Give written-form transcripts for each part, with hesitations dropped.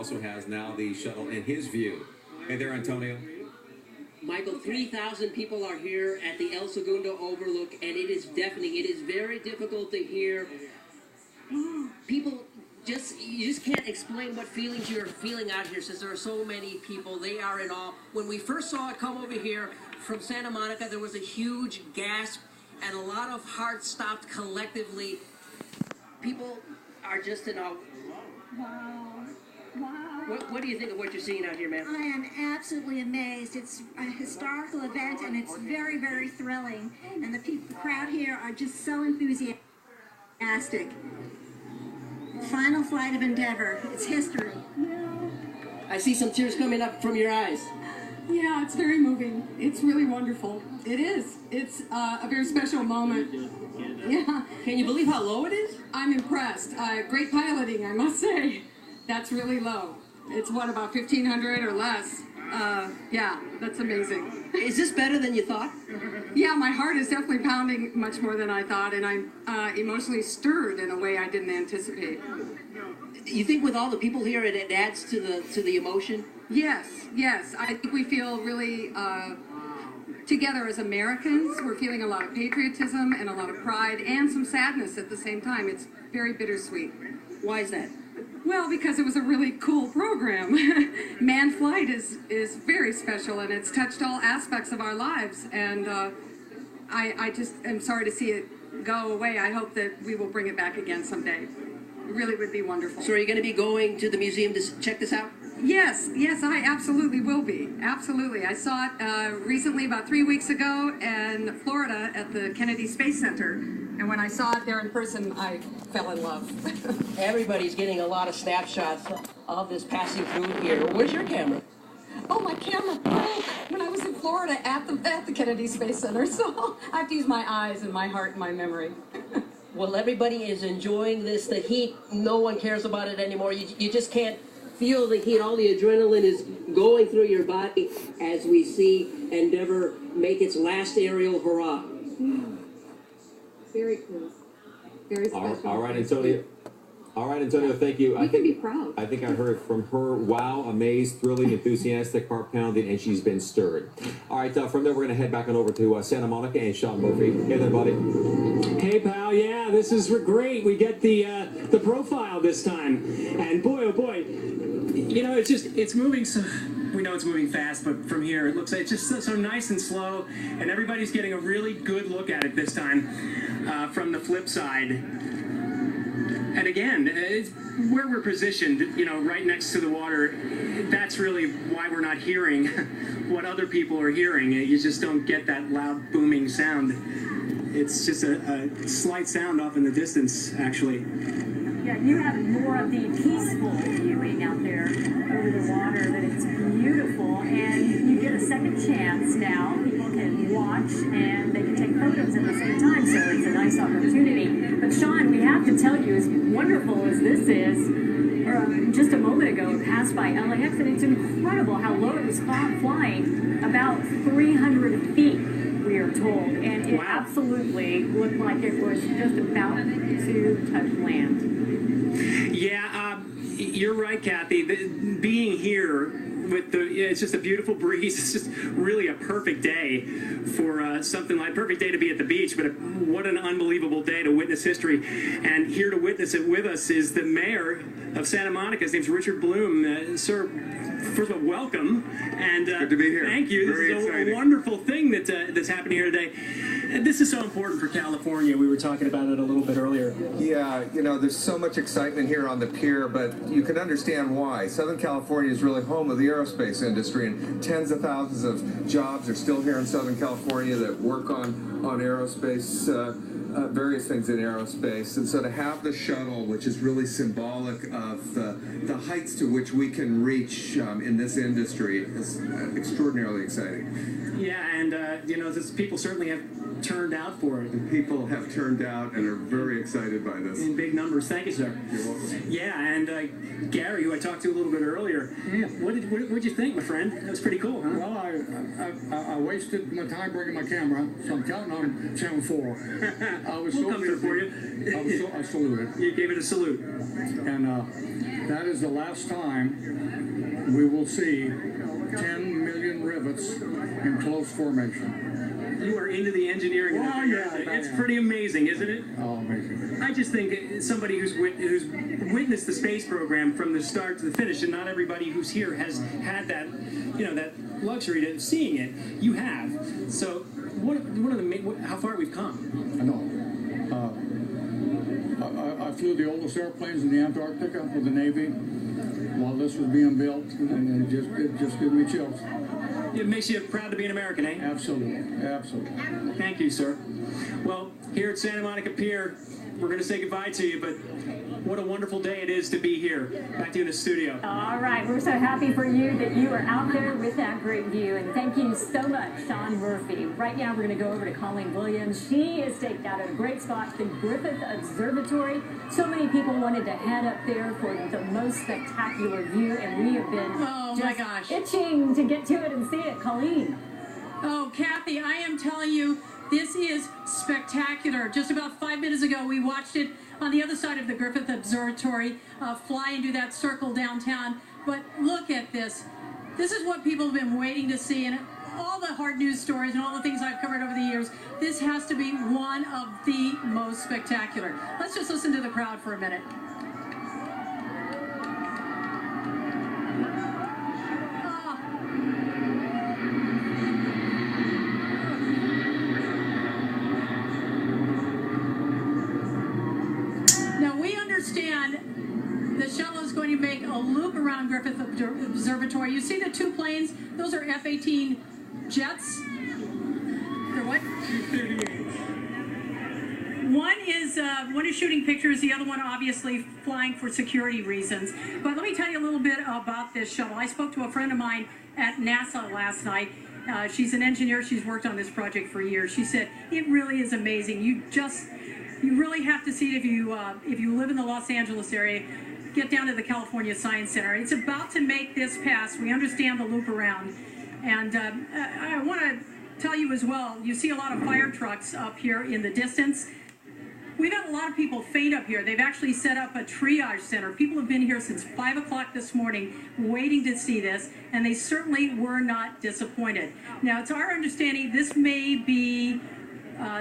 also has now the shuttle in his view. Hey there, Antonio. Michael, 3,000 people are here at the El Segundo Overlook, and it is deafening. It is very difficult to hear. People you just can't explain what feelings you're feeling out here since there are so many people. They are in awe. When we first saw it come over here from Santa Monica, there was a huge gasp, and a lot of hearts stopped collectively. People are just in awe. Wow. Wow. What do you think of what you're seeing out here, ma'am? I am absolutely amazed. It's a historical event, and it's very, very thrilling. And the crowd here are just so enthusiastic. Final flight of Endeavour. It's history. I see some tears coming up from your eyes. Yeah, it's very moving. It's really wonderful. It is. It's a very special moment. Yeah. Can you believe how low it is? I'm impressed. Great piloting, I must say. That's really low. It's what, about 1,500 or less? Yeah, that's amazing. Is this better than you thought? Yeah, my heart is definitely pounding much more than I thought, and I'm emotionally stirred in a way I didn't anticipate. You think with all the people here, it adds to the emotion? Yes. I think we feel really together as Americans. We're feeling a lot of patriotism and a lot of pride and some sadness at the same time. It's very bittersweet. Why is that? Well, because it was a really cool program. Manned flight is very special, and it's touched all aspects of our lives. And I just am sorry to see it go away. I hope that we will bring it back again someday. It really would be wonderful. So are you going to be going to the museum to check this out? Yes, I absolutely will be. Absolutely. I saw it recently, about 3 weeks ago, in Florida at the Kennedy Space Center. And when I saw it there in person, I fell in love. Everybody's getting a lot of snapshots of this passing through here. Where's your camera? Oh, my camera broke when I was in Florida at the Kennedy Space Center. So I have to use my eyes and my heart and my memory. Well, everybody is enjoying this. The heat, no one cares about it anymore. You just can't feel the heat. All the adrenaline is going through your body as we see Endeavour make its last aerial hurrah. Very cool. Very special. All right, Antonio. All right, Antonio, thank you. We can be proud. I think I heard from her, wow, amazed, thrilling, enthusiastic, heart pounding, and she's been stirred. All right, from there, we're going to head back on over to Santa Monica and Sean Murphy. Hey there, buddy. Hey, pal, yeah, this is great. We get the profile this time. And boy, oh boy, you know, it's moving so... We know it's moving fast, but from here, it looks like it's just so nice and slow, and everybody's getting a really good look at it this time from the flip side. And again, it's where we're positioned, you know, right next to the water, that's really why we're not hearing what other people are hearing. You just don't get that loud, booming sound. It's just a slight sound off in the distance, actually. Yeah, you have more of the peaceful viewing out there over the water, that it's beautiful, and you get a second chance now. People can watch and they can take photos at the same time, so it's a nice opportunity. But Sean, we have to tell you, as wonderful as this is, just a moment ago it passed by LAX, and it's incredible how low it was flying, about 300 feet, we are told, and it absolutely looked like it was just about to touch land. Yeah, you're right, Kathy. Being here with it's just a beautiful breeze. It's just really a perfect day for something like perfect day to be at the beach. But what an unbelievable day to witness history. And here to witness it with us is the mayor of Santa Monica. His name's Richard Bloom. Sir, first of all, welcome. And good to be here. Thank you. Very this is exciting. a wonderful thing that's happening here today. And this is so important for California. We were talking about it a little bit earlier. Yeah, you know, there's so much excitement here on the pier, but you can understand why. Southern California is really home of the aerospace industry, and tens of thousands of jobs are still here in Southern California that work on aerospace, various things in aerospace. And so to have the shuttle, which is really symbolic of the heights to which we can reach in this industry, is extraordinarily exciting. Yeah, and you know, people certainly have turned out for it. And people have turned out and are very excited by this. In big numbers. Thank you, sir. You're welcome. Yeah, and Gary, who I talked to a little bit earlier, what'd you think, my friend? That was pretty cool, huh? Well, I wasted my time bringing my camera, so I'm counting on Channel 4. I was we'll come through for you. I saluted. You gave it a salute. And that is the last time we will see 10 million rivets in close formation. You are into the engineering. Oh, yeah, It's pretty amazing, isn't it? Oh, amazing. I just think somebody who's witnessed the space program from the start to the finish, and not everybody who's here has had that, that luxury of seeing it. You have. So, what are how far we've come? I know. I flew the oldest airplanes in the Antarctica with the Navy while this was being built, and it just gives me chills. It makes you proud to be an American, eh? Absolutely, absolutely. Thank you, sir. Well, here at Santa Monica Pier, we're going to say goodbye to you, but what a wonderful day it is to be here. Back to you in the studio. All right, we're so happy for you that you are out there with that great view, and thank you so much, Sean Murphy. Right now, we're going to go over to Colleen Williams. She is staked out at a great spot, the Griffith Observatory. So many people wanted to head up there for the most spectacular view, and we have been itching to get to it and see it. Colleen. Oh, Kathy, I am telling you, this is spectacular. Just about 5 minutes ago, we watched it on the other side of the Griffith Observatory, fly and do that circle downtown. But look at this. This is what people have been waiting to see, and all the hard news stories and all the things I've covered over the years, this has to be one of the most spectacular. Let's just listen to the crowd for a minute. Now, we understand the shuttle is going to make a loop around Griffith Observatory. You see the two planes? Those are F-18 jets. They're what? One is shooting pictures, the other one obviously flying for security reasons. But let me tell you a little bit about this shuttle. I spoke to a friend of mine at NASA last night. She's an engineer. She's worked on this project for years. She said, it really is amazing. You really have to see it if you live in the Los Angeles area. Get down to the California Science Center. It's about to make this pass. We understand the loop around. And I want to tell you as well, you see a lot of fire trucks up here in the distance. We've had a lot of people faint up here. They've actually set up a triage center. People have been here since 5 o'clock this morning waiting to see this, and they certainly were not disappointed. Now, it's our understanding this may be,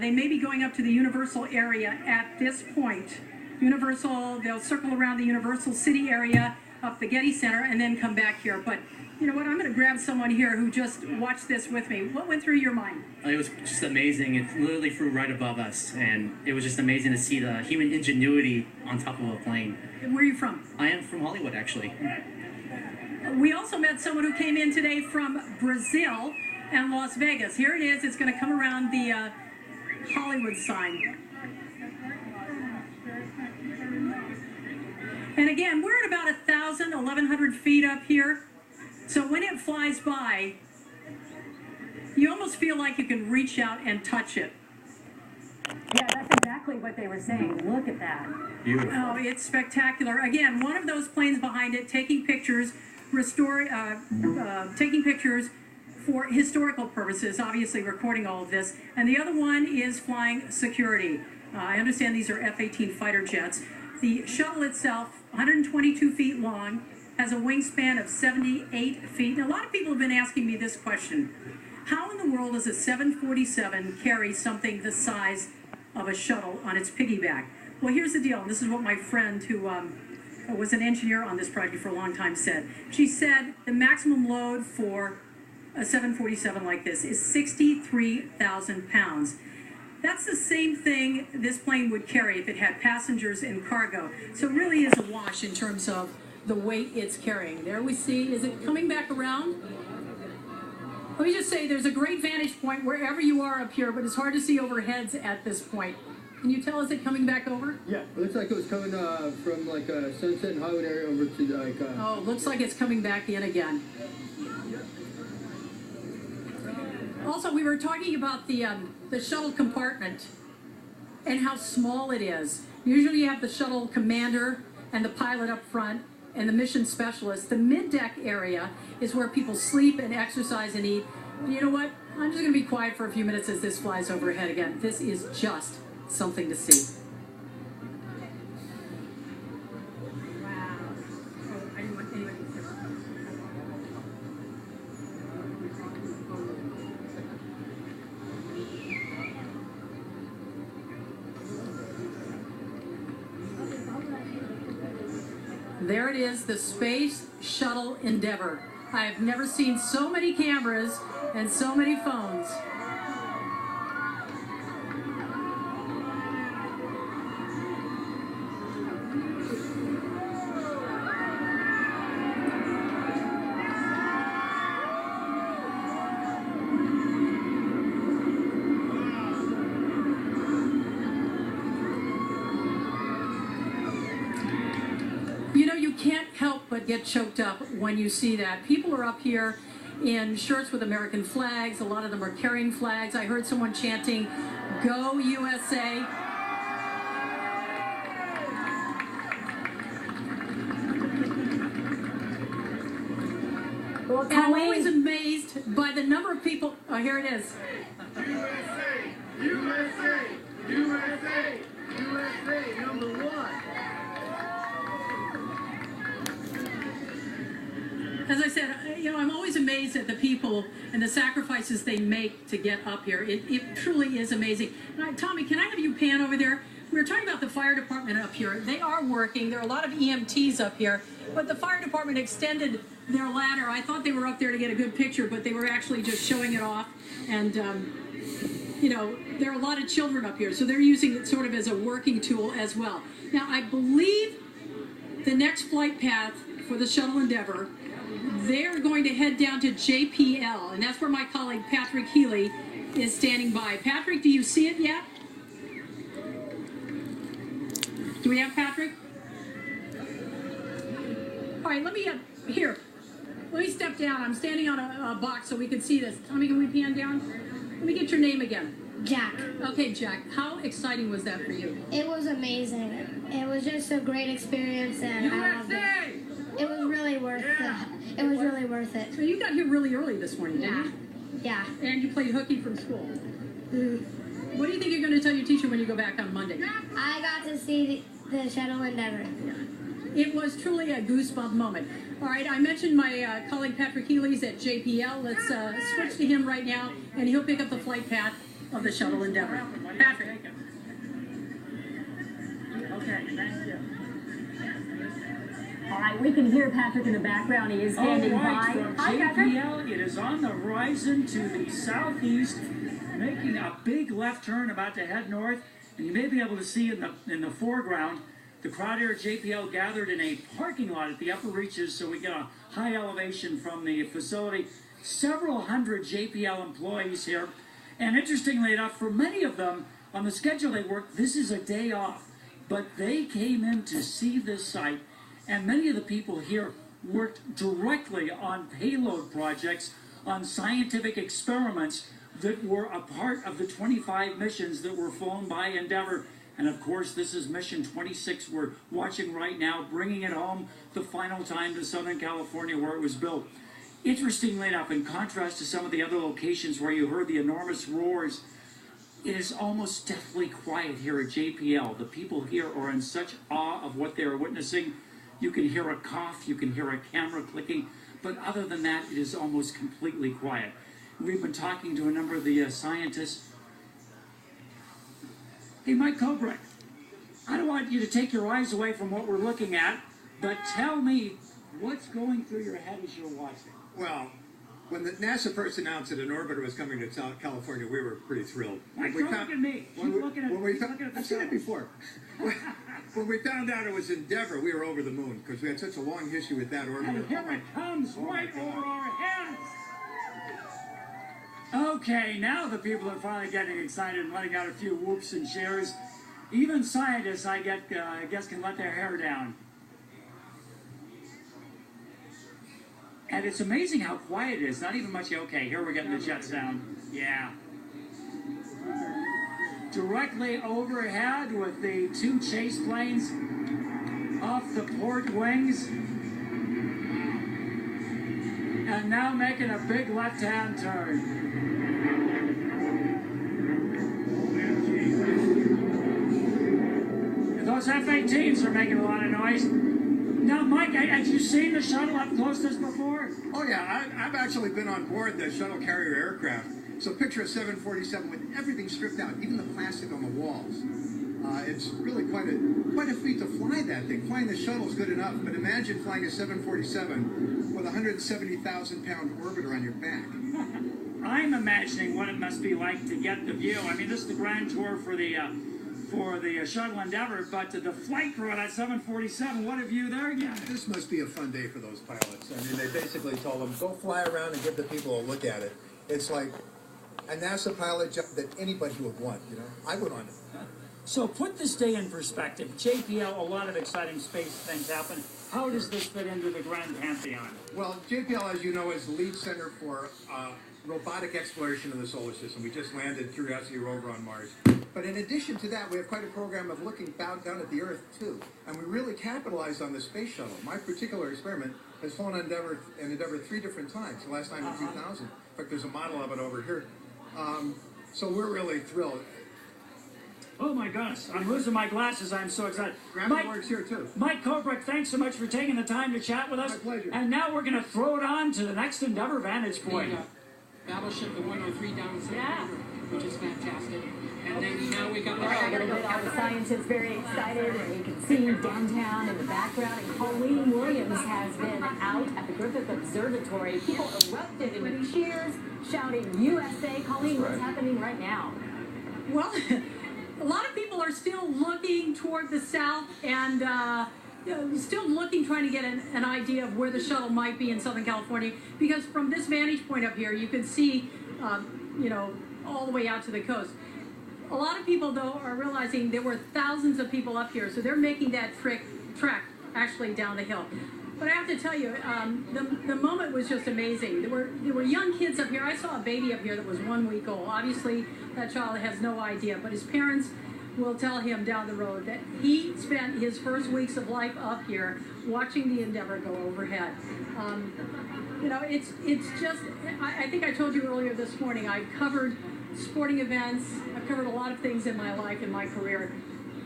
they may be going up to the Universal area at this point. Universal, they'll circle around the Universal City area, up the Getty Center, and then come back here. But you know what? I'm going to grab someone here who just watched this with me. What went through your mind? It was just amazing. It literally flew right above us, and it was just amazing to see the human ingenuity on top of a plane. Where are you from? I am from Hollywood, actually. We also met someone who came in today from Brazil and Las Vegas. Here it is. It's going to come around the Hollywood sign. And again, we're at about 1,000, 1,100 feet up here. So when it flies by, you almost feel like you can reach out and touch it. Yeah, that's exactly what they were saying. Look at that. Beautiful. Oh, it's spectacular. Again, one of those planes behind it taking pictures, taking pictures for historical purposes, obviously recording all of this. And the other one is flying security. I understand these are F-18 fighter jets. The shuttle itself, 122 feet long, has a wingspan of 78 feet. And a lot of people have been asking me this question. How in the world does a 747 carry something the size of a shuttle on its piggyback? Well, here's the deal. And this is what my friend who was an engineer on this project for a long time said. She said the maximum load for a 747 like this is 63,000 pounds. That's the same thing this plane would carry if it had passengers and cargo. So it really is a wash in terms of the weight it's carrying. There we see, is it coming back around? Let me just say there's a great vantage point wherever you are up here, but it's hard to see overheads at this point. Can you tell, is it coming back over? Yeah, it looks like it was coming from like Sunset and Hollywood area over to like... Oh, looks like it's coming back in again. Also, we were talking about the shuttle compartment and how small it is. Usually you have the shuttle commander and the pilot up front and the mission specialist. The mid-deck area is where people sleep and exercise and eat. And you know what? I'm just going to be quiet for a few minutes as this flies overhead again. This is just something to see. Wow. There it is, the Space Shuttle Endeavour. I have never seen so many cameras and so many phones. You know, you can't help but get choked up when you see that. People are up here in shirts with American flags. A lot of them are carrying flags. I heard someone chanting, "Go USA." Well, And I'm always amazed by the number of people. Oh, here it is. USA, USA, USA, USA, #1. As I said, you know, I'm always amazed at the people and the sacrifices they make to get up here. It truly is amazing. Tommy, can I have you pan over there? We were talking about the fire department up here. They are working. There are a lot of EMTs up here, but the fire department extended their ladder. I thought they were up there to get a good picture, but they were actually just showing it off. And, you know, there are a lot of children up here, so they're using it sort of as a working tool as well. Now, I believe the next flight path for the Shuttle Endeavour, they're going to head down to JPL, and that's where my colleague Patrick Healy is standing by. Patrick, do you see it yet? Do we have Patrick? All right, let me, here. Let me step down. I'm standing on a box so we can see this. Tommy, can we pan down? Let me get your name again. Jack. Okay, Jack. How exciting was that for you? It was amazing. It was just a great experience, and I loved it. It was really worth it. It was really worth it. So you got here really early this morning, didn't you? Yeah. And you played hooky from school. What do you think you're going to tell your teacher when you go back on Monday? I got to see the Shuttle Endeavour. It was truly a goosebump moment. All right, I mentioned my colleague Patrick Healy's at JPL. Let's switch to him right now, and he'll pick up the flight path of the Shuttle Endeavour. Patrick. Okay, thank you. All right, we can hear Patrick in the background. He is standing by. From JPL, it is on the horizon to the southeast, making a big left turn, about to head north. And you may be able to see in the foreground the crowd here at JPL gathered in a parking lot at the upper reaches, so we get a high elevation from the facility. Several hundred JPL employees here. And interestingly enough, for many of them, on the schedule they work, this is a day off. But they came in to see this site, and many of the people here worked directly on payload projects, on scientific experiments that were a part of the 25 missions that were flown by Endeavour. And of course, this is mission 26 we're watching right now, bringing it home the final time to Southern California where it was built. Interestingly enough, in contrast to some of the other locations where you heard the enormous roars, it is almost deathly quiet here at JPL. The people here are in such awe of what they are witnessing. You can hear a cough, you can hear a camera clicking, but other than that, it is almost completely quiet. We've been talking to a number of the scientists. Hey, Mike Kobrick, I don't want you to take your eyes away from what we're looking at, but tell me what's going through your head as you're watching. Well, when the NASA first announced that an orbiter was coming to South California, we were pretty thrilled. Mike, don't look at me. Keep looking at me. I've seen it before. When we found out it was Endeavour, we were over the moon because we had such a long history with that orbiter. And here it comes right over our heads. Okay, now the people are finally getting excited and letting out a few whoops and cheers. Even scientists, I guess, can let their hair down. And it's amazing how quiet it is. Not even much. Okay, here we're getting the jet sound. Yeah. Directly overhead with the two chase planes off the port wings. And now making a big left-hand turn. Those F-18s are making a lot of noise. Now, Mike, have you seen the shuttle up close this before? Oh, yeah. I've actually been on board the shuttle carrier aircraft. So picture a 747 with everything stripped out, even the plastic on the walls. It's really quite a feat to fly that thing. Flying the shuttle is good enough, but imagine flying a 747 with a 170,000-pound orbiter on your back. I'm imagining what it must be like to get the view. I mean, this is the grand tour for the shuttle Endeavour, but the flight crew on that 747, what a view they're getting. This must be a fun day for those pilots. I mean, they basically told them, go fly around and give the people a look at it. It's like a NASA pilot job that anybody would want, you know? I would want it. So put this day in perspective. JPL, a lot of exciting space things happen. How does this fit into the Grand Pantheon? Well, JPL, as you know, is the lead center for robotic exploration of the solar system. We just landed Curiosity rover on Mars. But in addition to that, we have quite a program of looking down at the Earth, too. And we really capitalized on the space shuttle. My particular experiment has flown Endeavour 3 different times. The last time in 2000. In fact, there's a model of it over here. So we're really thrilled. Oh my gosh, I'm losing my glasses. I'm so excited. Gravity works here too. Mike Kobrick, thanks so much for taking the time to chat with us. My pleasure. And now we're going to throw it on to the next Endeavour vantage point. Battleship, the 103 down in which is fantastic. And then now we got all the scientists very excited, and you can see downtown in the background. And Colleen Williams has been out at the Griffith Observatory. People erupted in cheers, shouting USA. Colleen, what's happening right now? Well, a lot of people are still looking toward the south and still looking, trying to get an idea of where the shuttle might be in Southern California, because from this vantage point up here, you can see, all the way out to the coast. A lot of people, though, are realizing there were thousands of people up here, so they're making that trek actually down the hill. But I have to tell you, the moment was just amazing. There were young kids up here. I saw a baby up here that was 1 week old. Obviously, that child has no idea, but his parents will tell him down the road that he spent his first weeks of life up here watching the Endeavour go overhead. It's just, I think I told you earlier this morning, I've covered sporting events, I've covered a lot of things in my life, in my career,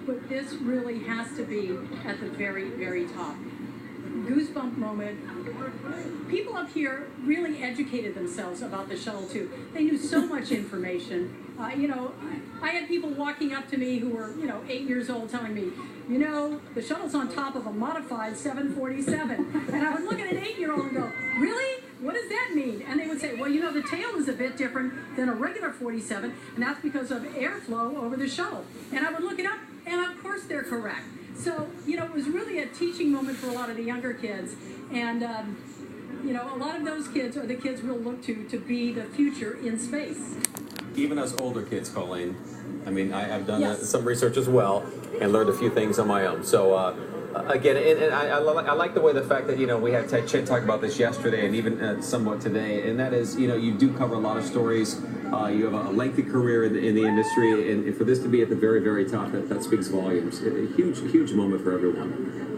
but this really has to be at the very, very top. Goosebump moment. People up here really educated themselves about the shuttle too. They knew so much information. I had people walking up to me who were, 8 years old telling me, the shuttle's on top of a modified 747. And I would look at an 8-year-old and go, really? What does that mean? And they would say, well, the tail is a bit different than a regular 47, and that's because of airflow over the shuttle. And I would look it up, and of course they're correct. So, it was really a teaching moment for a lot of the younger kids. And, a lot of those kids are the kids we'll look to be the future in space. Even us older kids, Colleen. I mean, I've done some research as well and learned a few things on my own. So, again, and I like the way the fact that, we had Chet talk about this yesterday and even somewhat today, and that is, you do cover a lot of stories. You have a lengthy career in the industry, and for this to be at the very, very top, that speaks volumes. A huge moment for everyone.